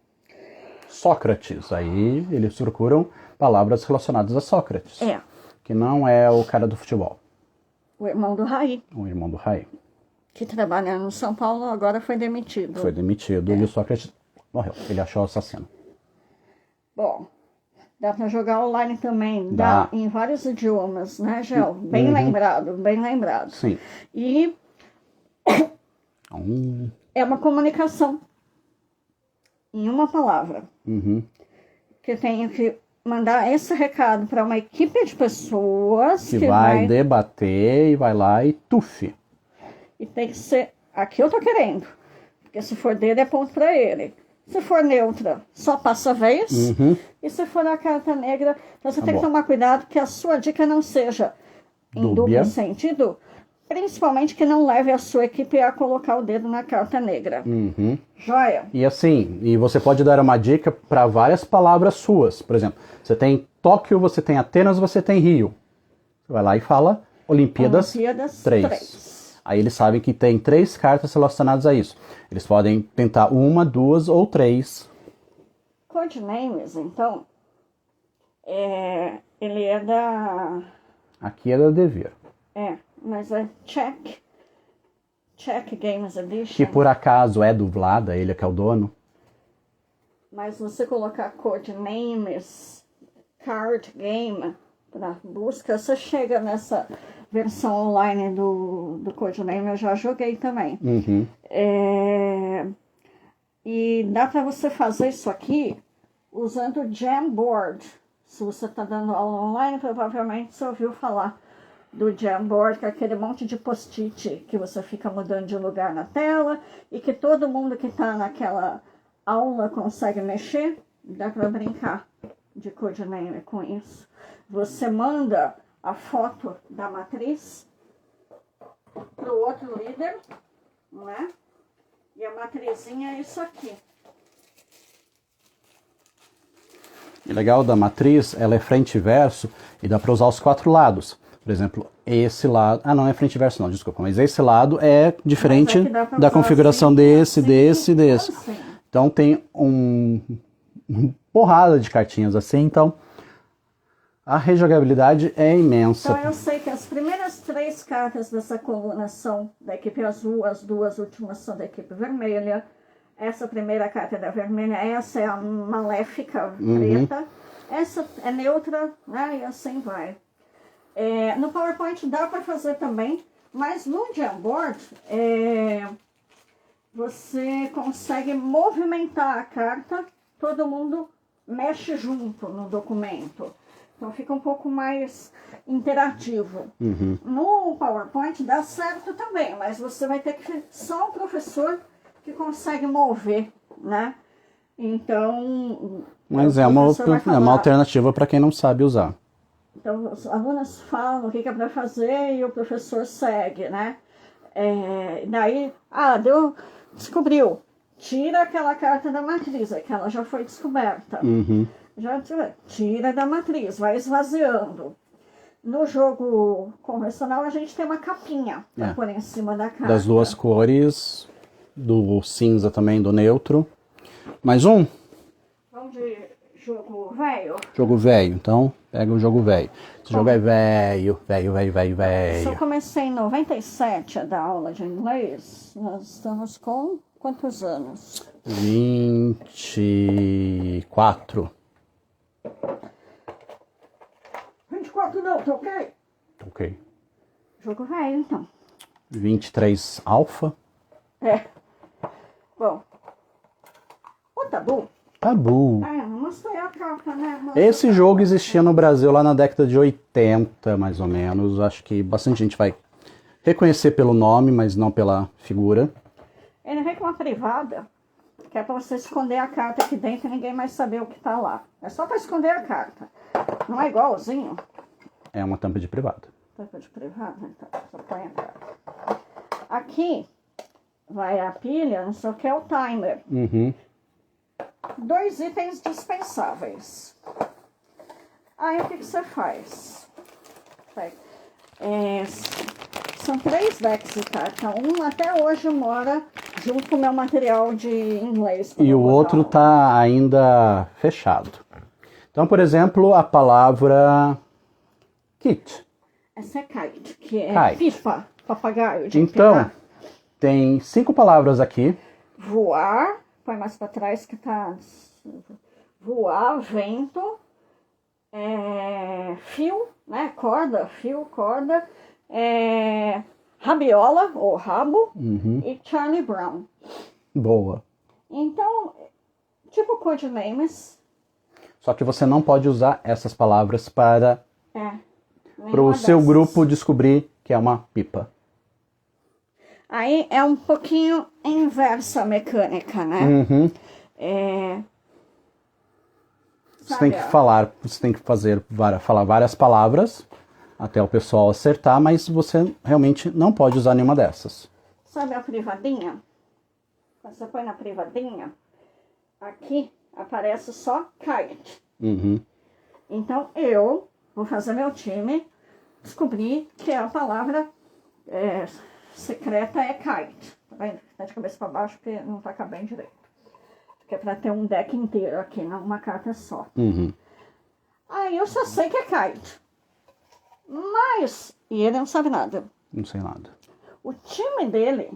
Speaker 2: Sócrates. Aí eles procuram palavras relacionadas a Sócrates.
Speaker 1: é,
Speaker 2: Que não é o cara do futebol.
Speaker 1: o irmão do Raí,
Speaker 2: O irmão do Rai.
Speaker 1: que trabalha no São Paulo, agora foi demitido.
Speaker 2: Foi demitido e o Sócrates morreu. Ele achou o assassino.
Speaker 1: Bom, dá pra jogar online também,
Speaker 2: Dá.
Speaker 1: dá em vários idiomas, né, Gel? Bem lembrado, bem lembrado.
Speaker 2: Sim.
Speaker 1: E é uma comunicação em uma palavra.
Speaker 2: Uhum.
Speaker 1: Que eu tenho que mandar esse recado para uma equipe de pessoas
Speaker 2: Que vai debater e vai lá e tufe.
Speaker 1: E tem que ser aqui eu tô querendo. Porque se for dele é ponto para ele. Se for neutra, só passa a vez. E se for a carta negra, então você tem que tomar cuidado que a sua dica não seja em
Speaker 2: Dúbia.
Speaker 1: duplo sentido. Principalmente que não leve a sua equipe a colocar o dedo na carta negra. Joia?
Speaker 2: E assim, e você pode dar uma dica para várias palavras suas. Por exemplo, você tem Tóquio, você tem Atenas, você tem Rio. Você vai lá e fala Olimpíadas 3. Aí eles sabem que tem 3 cartas relacionadas a isso. Eles podem tentar 1, 2 ou 3.
Speaker 1: Codenames, então, ele é da...
Speaker 2: Aqui é da Devir.
Speaker 1: Mas é Check Games Edition.
Speaker 2: Que por acaso é dublada, ele é que é o dono.
Speaker 1: Mas você colocar Codenames Card Game para busca, você chega nessa versão online do Codename, eu já joguei também. E dá para você fazer isso aqui usando o Jamboard. Se você está dando aula online, provavelmente você ouviu falar do Jamboard, que é aquele monte de post-it que você fica mudando de lugar na tela e que todo mundo que está naquela aula consegue mexer. Dá para brincar de Codename com isso. Você manda a foto da matriz para o outro líder, não é? E a matrizinha é isso aqui.
Speaker 2: O legal da matriz, ela é frente e verso e dá para usar os 4 lados. Por exemplo, esse lado... Ah, não é frente e verso não, desculpa. Mas esse lado é diferente da configuração
Speaker 1: assim,
Speaker 2: desse e desse.
Speaker 1: Assim.
Speaker 2: Então tem porrada de cartinhas assim, então a rejogabilidade é imensa.
Speaker 1: Então eu sei que as primeiras 3 cartas dessa coluna são da equipe azul, as 2 últimas são da equipe vermelha. Essa primeira carta é da vermelha, essa é a maléfica preta, essa é neutra, né? E assim vai. No PowerPoint dá para fazer também, mas no Jamboard você consegue movimentar a carta, todo mundo mexe junto no documento. Então fica um pouco mais interativo. No PowerPoint dá certo também, mas você vai ter que... Só o professor que consegue mover, né? Então...
Speaker 2: Mas é uma alternativa para quem não sabe usar.
Speaker 1: Então os alunos falam o que é para fazer e o professor segue, né? Daí, descobriu. Tira aquela carta da matriz, que ela já foi descoberta. Já tira da matriz, vai esvaziando. No jogo convencional, a gente tem uma capinha para pôr em cima da carta.
Speaker 2: Das 2 cores, do cinza também, do neutro. Mais um?
Speaker 1: Vamos de jogo velho?
Speaker 2: Jogo velho, então pega o jogo velho. Esse jogo é velho.
Speaker 1: Se eu comecei em 97 a dar aula de inglês, nós estamos com quantos anos?
Speaker 2: 24.
Speaker 1: 24 não, tá ok?
Speaker 2: Ok.
Speaker 1: Jogo velho, então.
Speaker 2: 23 alfa.
Speaker 1: Bom. O tabu.
Speaker 2: Tabu.
Speaker 1: Não mostrei a a capa, né?
Speaker 2: Esse jogo existia no Brasil lá na década de 80, mais ou menos. Acho que bastante gente vai reconhecer pelo nome, mas não pela figura.
Speaker 1: Ele vem com uma privada, que é pra você esconder a carta aqui dentro e ninguém mais saber o que tá lá. É só pra esconder a carta. Não é igualzinho.
Speaker 2: É uma tampa de privada.
Speaker 1: Tampa de privada? Então, só põe a carta. Aqui vai a pilha, não sei o que é o timer.
Speaker 2: Uhum.
Speaker 1: 2 itens dispensáveis. Aí o que você faz? São 3 decks de carta. Um até hoje mora junto com o meu material de inglês.
Speaker 2: E o outro tá ainda fechado. Então, por exemplo, a palavra kit.
Speaker 1: Essa é kite, que é
Speaker 2: Kite.
Speaker 1: pipa, papagaio de
Speaker 2: Então,
Speaker 1: pipa.
Speaker 2: tem 5 palavras aqui.
Speaker 1: Voar, põe mais pra trás que tá... Voar, vento, fio, né? Corda, fio, corda, rabiola, ou rabo, e Charlie Brown.
Speaker 2: Boa.
Speaker 1: Então, tipo codenames.
Speaker 2: Só que você não pode usar essas palavras para o seu
Speaker 1: dessas.
Speaker 2: grupo descobrir que é uma pipa.
Speaker 1: Aí é um pouquinho inversa a mecânica, né?
Speaker 2: Uhum. Você tem que falar, você tem que falar várias palavras até o pessoal acertar, mas você realmente não pode usar nenhuma dessas.
Speaker 1: Sabe a privadinha? Quando você põe na privadinha, aqui aparece só kite.
Speaker 2: Uhum.
Speaker 1: Então eu vou fazer meu time descobrir que a palavra secreta é kite. Tá vendo? Tá de cabeça para baixo porque não tá cabendo direito. Porque é pra ter um deck inteiro aqui, não uma carta só.
Speaker 2: Uhum.
Speaker 1: Aí eu só sei que é kite. Mas, e ele não sabe nada.
Speaker 2: Não sei nada.
Speaker 1: O time dele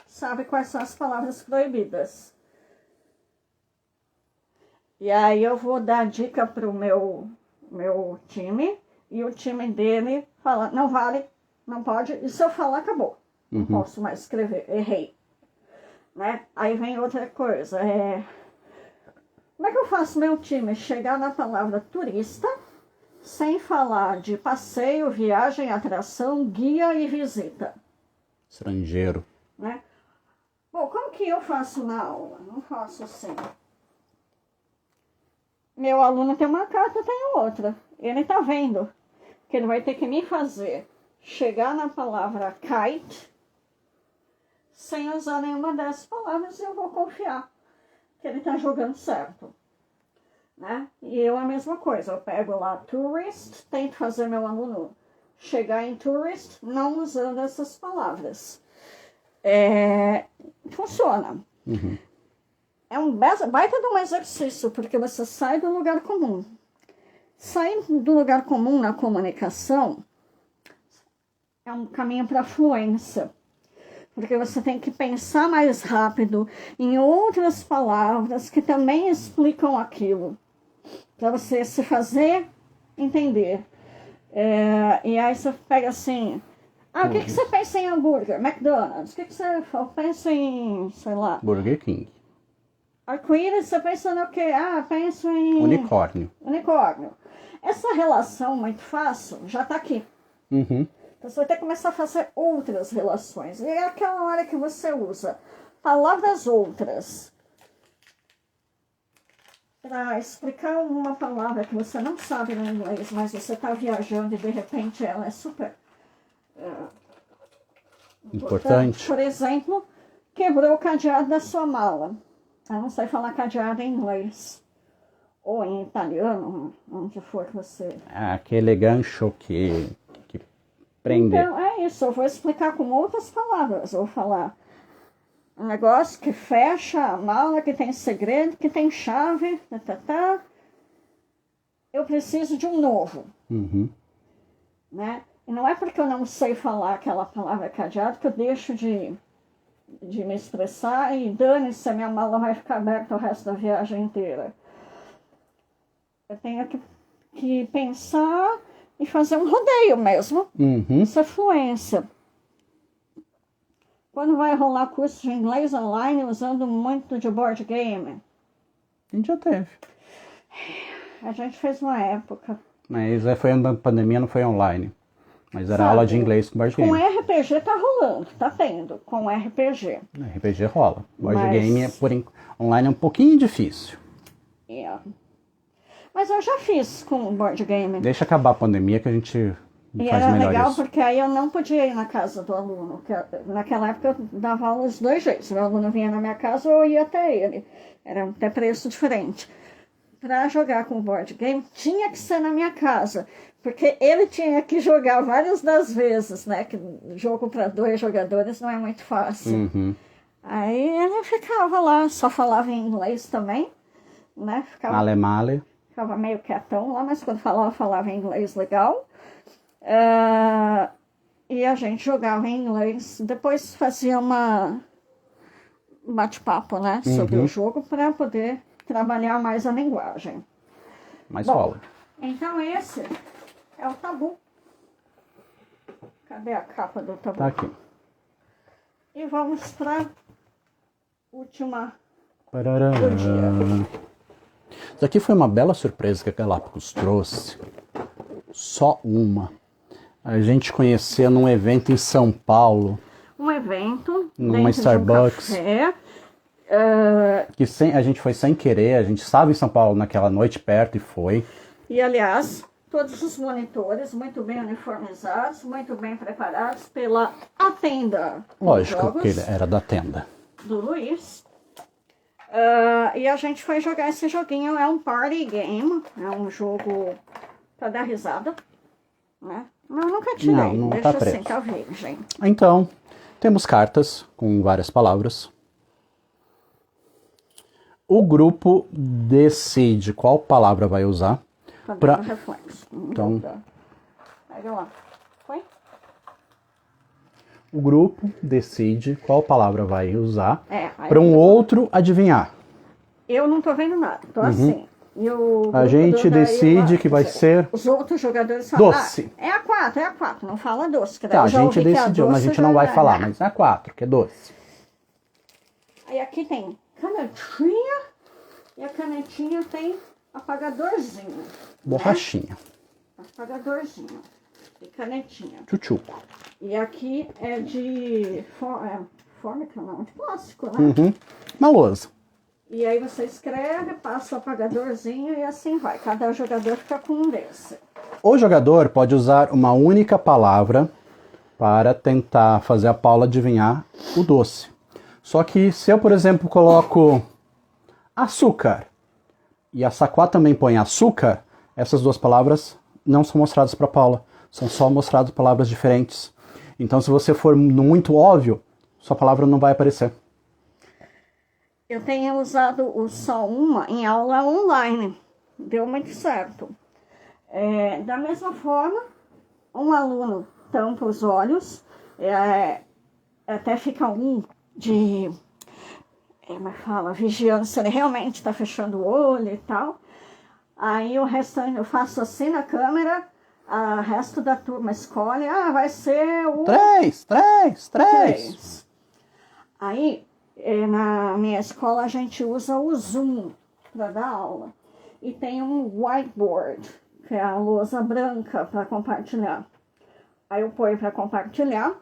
Speaker 1: sabe quais são as palavras proibidas. E aí eu vou dar dica pro meu time. E o time dele fala, não vale, não pode. E se eu falar, acabou. Não posso mais escrever, errei. Né? Aí vem outra coisa. Como é que eu faço meu time chegar na palavra turista sem falar de passeio, viagem, atração, guia e visita?
Speaker 2: Estrangeiro.
Speaker 1: Né? Bom, como que eu faço na aula? Não faço assim. Meu aluno tem uma carta, eu tenho outra. Ele tá vendo que ele vai ter que me fazer chegar na palavra kite sem usar nenhuma dessas palavras e eu vou confiar que ele tá jogando certo. Né? E eu a mesma coisa, eu pego lá tourist, tento fazer meu aluno chegar em tourist não usando essas palavras. Funciona.
Speaker 2: Uhum.
Speaker 1: É um baita de um exercício, porque você sai do lugar comum. Sair do lugar comum na comunicação é um caminho para a fluência. Porque você tem que pensar mais rápido em outras palavras que também explicam aquilo. Para você se fazer entender. E aí você pega assim... o que você pensa em hambúrguer? McDonald's. O que você pensa em, sei lá...
Speaker 2: Burger King.
Speaker 1: Arco-íris, você pensa no quê? Penso em...
Speaker 2: Unicórnio.
Speaker 1: Unicórnio. Essa relação muito fácil já está aqui.
Speaker 2: Uhum.
Speaker 1: Então você vai ter que começar a fazer outras relações. E é aquela hora que você usa palavras outras para explicar uma palavra que você não sabe no inglês, mas você está viajando e de repente ela é super
Speaker 2: Importante.
Speaker 1: Por exemplo, quebrou o cadeado da sua mala. Eu não sei falar cadeado em inglês. Ou em italiano, onde for que você...
Speaker 2: Aquele gancho que prende.
Speaker 1: Então, é isso. Eu vou explicar com outras palavras. Eu vou falar um negócio que fecha a mala, que tem segredo, que tem chave. Eu preciso de um novo.
Speaker 2: Uhum.
Speaker 1: Né? E não é porque eu não sei falar aquela palavra cadeado que eu deixo de me expressar e dane-se, a minha mala vai ficar aberta o resto da viagem inteira. Eu tenho que pensar e fazer um rodeio mesmo.
Speaker 2: Uhum.
Speaker 1: Isso é fluência. Quando vai rolar curso de inglês online usando muito de board game?
Speaker 2: A gente já teve.
Speaker 1: A gente fez uma época.
Speaker 2: Mas foi na pandemia, não foi online. Mas era
Speaker 1: Sabe,
Speaker 2: aula de inglês com board
Speaker 1: Com
Speaker 2: game.
Speaker 1: RPG tá rolando, tá tendo, com RPG.
Speaker 2: RPG rola. Board
Speaker 1: Mas-
Speaker 2: game online é um pouquinho difícil.
Speaker 1: É. Mas eu já fiz com board game.
Speaker 2: Deixa acabar a pandemia que a gente
Speaker 1: E
Speaker 2: faz
Speaker 1: era
Speaker 2: melhor
Speaker 1: legal
Speaker 2: isso.
Speaker 1: porque aí eu não podia ir na casa do aluno. Naquela época eu dava aula dos dois jeitos. Meu aluno vinha na minha casa ou eu ia até ele. Era até preço diferente. Para jogar com board game, tinha que ser na minha casa. Porque ele tinha que jogar várias das vezes, né? Que jogo para 2 jogadores não é muito fácil.
Speaker 2: Uhum.
Speaker 1: Aí ele ficava lá, só falava em inglês também, né?
Speaker 2: Male male.
Speaker 1: Ficava meio quietão lá, mas quando falava em inglês legal. E a gente jogava em inglês. Depois fazia um bate-papo, né? Sobre o jogo para poder trabalhar mais a linguagem.
Speaker 2: Mas
Speaker 1: Bom,
Speaker 2: rola.
Speaker 1: então esse é o tabu. Cadê a capa do tabu?
Speaker 2: Tá aqui.
Speaker 1: E vamos para última.
Speaker 2: Parará.
Speaker 1: Do dia.
Speaker 2: Isso aqui foi uma bela surpresa que a Galápagos trouxe. Só uma. A gente conhecia num evento em São Paulo.
Speaker 1: Um evento
Speaker 2: Numa
Speaker 1: dentro
Speaker 2: Starbucks.
Speaker 1: de um café.
Speaker 2: Que a gente foi sem querer. A gente estava em São Paulo naquela noite perto e foi.
Speaker 1: E, aliás, todos os monitores muito bem uniformizados, muito bem preparados pela Atenda.
Speaker 2: Lógico que ele era da tenda.
Speaker 1: Do Luiz. E a gente foi jogar esse joguinho. É um party game. É um jogo para dar risada. Né? Não, nunca tirei.
Speaker 2: Não
Speaker 1: Deixa
Speaker 2: tá
Speaker 1: assim,
Speaker 2: preso.
Speaker 1: tá virgem.
Speaker 2: Então, temos cartas com várias palavras. O grupo decide qual palavra vai usar.
Speaker 1: Pra dar um reflexo.
Speaker 2: Então-
Speaker 1: Pega lá. Foi?
Speaker 2: O grupo decide qual palavra vai usar
Speaker 1: Aí
Speaker 2: para um outro adivinhar.
Speaker 1: eu não tô vendo nada. Tô assim. E o
Speaker 2: A
Speaker 1: grupo
Speaker 2: gente
Speaker 1: daí
Speaker 2: decide
Speaker 1: lá,
Speaker 2: que vai
Speaker 1: quer dizer,
Speaker 2: ser
Speaker 1: os outros jogadores falam,
Speaker 2: doce.
Speaker 1: é a 4, é a 4. Não fala doce. Que daí
Speaker 2: Tá,
Speaker 1: eu
Speaker 2: a
Speaker 1: já
Speaker 2: gente
Speaker 1: ouvi que
Speaker 2: decidiu, mas a
Speaker 1: doce
Speaker 2: gente não vai
Speaker 1: já-
Speaker 2: falar, mas é 4, que é doce.
Speaker 1: Aí aqui tem canetinha. E a canetinha tem apagadorzinho.
Speaker 2: Borrachinha.
Speaker 1: Apagadorzinho. E canetinha.
Speaker 2: Tchutchuco.
Speaker 1: E aqui é de fórmica, não, de plástico, né?
Speaker 2: Uma lousa.
Speaker 1: E aí você escreve, passa o apagadorzinho e assim vai. Cada jogador fica com um desse.
Speaker 2: O jogador pode usar uma única palavra para tentar fazer a Paula adivinhar o doce. Só que se eu, por exemplo, coloco açúcar e a Saquá também põe açúcar, essas duas palavras não são mostradas para a Paula. São só mostradas palavras diferentes. Então, se você for muito óbvio, sua palavra não vai aparecer.
Speaker 1: Eu tenho usado o só uma em aula online. Deu muito certo. Da mesma forma, um aluno tampa os olhos, até fica um de, como fala, vigiando se ele realmente está fechando o olho e tal. Aí o restante eu faço assim na câmera, o resto da turma escolhe, vai ser o
Speaker 2: 3.
Speaker 1: 3. Aí, na minha escola, a gente usa o Zoom para dar aula. E tem um whiteboard, que é a lousa branca para compartilhar. Aí eu ponho para compartilhar.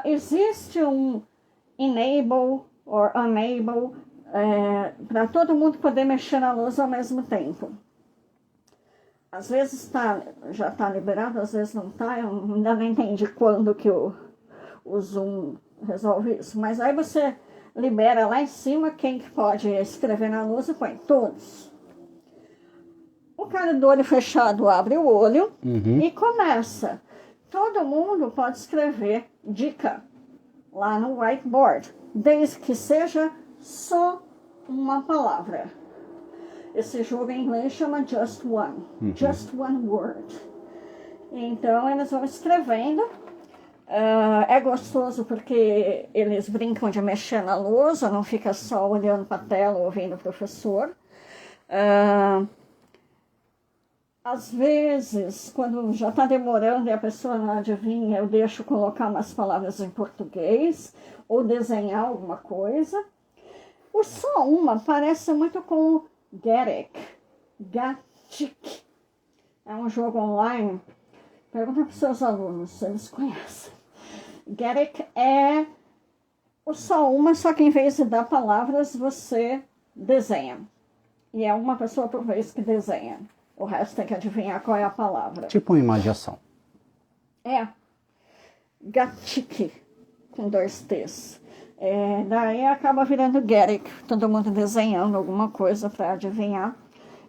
Speaker 1: Existe um enable ou unable para todo mundo poder mexer na lousa ao mesmo tempo. Às vezes já está liberado, às vezes não está. Eu ainda não entendi quando que o Zoom resolve isso. Mas aí você libera lá em cima quem que pode escrever na lousa, põe todos. O cara do olho fechado abre o olho e começa. Todo mundo pode escrever dica lá no whiteboard, desde que seja só uma palavra. Esse jogo em inglês chama Just One. Just One Word. Então eles vão escrevendo. É gostoso porque eles brincam de mexer na lousa, não fica só olhando para a tela ouvindo o professor. Às vezes, quando já está demorando e a pessoa não adivinha, eu deixo colocar umas palavras em português ou desenhar alguma coisa. O só uma parece muito com o Gatic. Gatic. É um jogo online. Pergunta para os seus alunos se eles conhecem. Gatic é o só uma, só que em vez de dar palavras, você desenha. E é uma pessoa por vez que desenha. O resto tem que adivinhar qual é a palavra.
Speaker 2: Tipo uma imaginação.
Speaker 1: É. Gatic, com 2 T's. Daí acaba virando Gatic, todo mundo desenhando alguma coisa para adivinhar.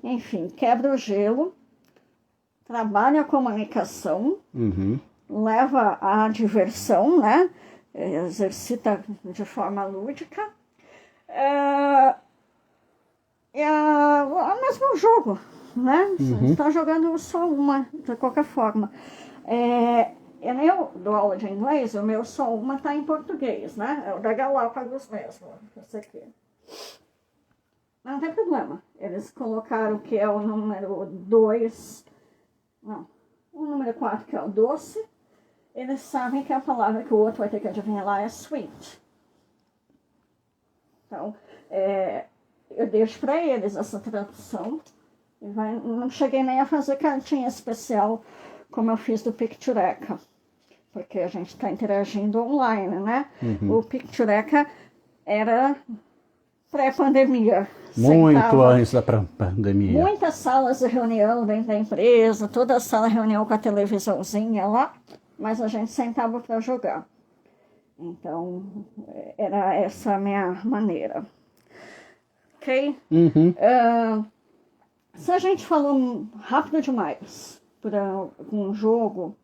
Speaker 1: Enfim, quebra o gelo, trabalha a comunicação, leva à diversão, né? Exercita de forma lúdica. É o mesmo jogo, né? Você está jogando só uma, de qualquer forma. Eu dou aula de inglês, o meu só uma está em português, né? É o da Galápagos mesmo, esse aqui. Não tem problema. Eles colocaram que é o número 2, não, o número 4 que é o doce. Eles sabem que a palavra que o outro vai ter que adivinhar lá é sweet. Então, eu deixo para eles essa tradução. Não cheguei nem a fazer cartinha especial como eu fiz do Pictureca, porque a gente está interagindo online, né? O Pictureca era pré-pandemia.
Speaker 2: Muito antes da pandemia.
Speaker 1: Muitas salas de reunião dentro da empresa, toda a sala de reunião com a televisãozinha lá, mas a gente sentava para jogar. Então, era essa a minha maneira. Ok? Se a gente falou rápido demais por algum jogo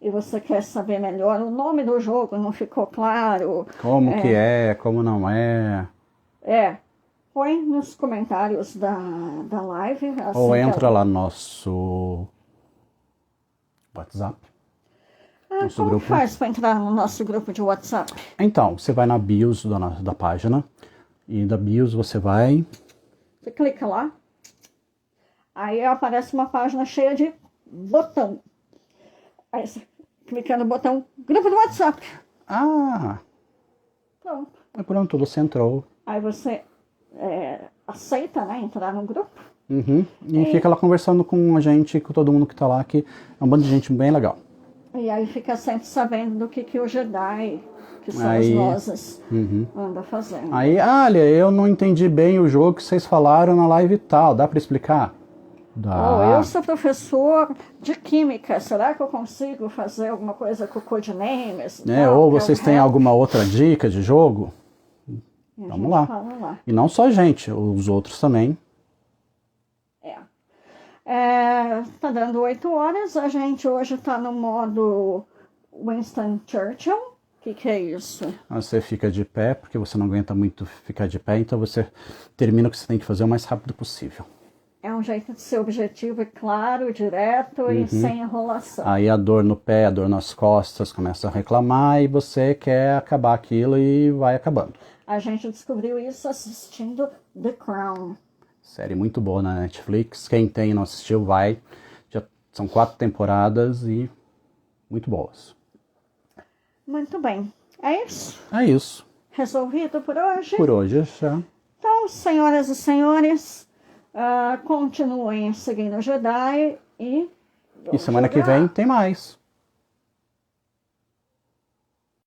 Speaker 1: e você quer saber melhor o nome do jogo, não ficou claro.
Speaker 2: Como que é, como não é.
Speaker 1: Põe nos comentários da live. Assim,
Speaker 2: ou entra lá no nosso WhatsApp.
Speaker 1: Como faz para entrar no nosso grupo de WhatsApp?
Speaker 2: Então, você vai na BIOS da página e da BIOS você vai...
Speaker 1: Você clica lá, aí aparece uma página cheia de botão. Aí você clica no botão grupo do WhatsApp.
Speaker 2: Pronto, você entrou.
Speaker 1: Aí você aceita, né, entrar no grupo.
Speaker 2: E fica lá conversando com a gente, com todo mundo que tá lá, que é um bando de gente bem legal.
Speaker 1: E aí fica sempre sabendo do que o Jedi, que são as vozes, anda fazendo.
Speaker 2: Aí, olha, eu não entendi bem o jogo que vocês falaram na live e tal, dá para explicar? Dá.
Speaker 1: Eu sou professor de química, será que eu consigo fazer alguma coisa com codenames?
Speaker 2: Ou vocês têm alguma outra dica de jogo? Vamos lá. E não só a gente, os outros também.
Speaker 1: Tá dando 8 horas, a gente hoje tá no modo Winston Churchill. O que é isso?
Speaker 2: Você fica de pé, porque você não aguenta muito ficar de pé, então você termina o que você tem que fazer o mais rápido possível.
Speaker 1: É um jeito de ser objetivo e claro, direto e sem enrolação.
Speaker 2: Aí a dor no pé, a dor nas costas começa a reclamar e você quer acabar aquilo e vai acabando.
Speaker 1: A gente descobriu isso assistindo The Crown.
Speaker 2: Série muito boa na Netflix. Quem tem e não assistiu, vai. Já são 4 temporadas e muito boas.
Speaker 1: Muito bem. É isso?
Speaker 2: É isso.
Speaker 1: Resolvido por hoje?
Speaker 2: Por hoje já.
Speaker 1: Então, senhoras e senhores, continuem seguindo o Jedi e
Speaker 2: semana que vem tem mais.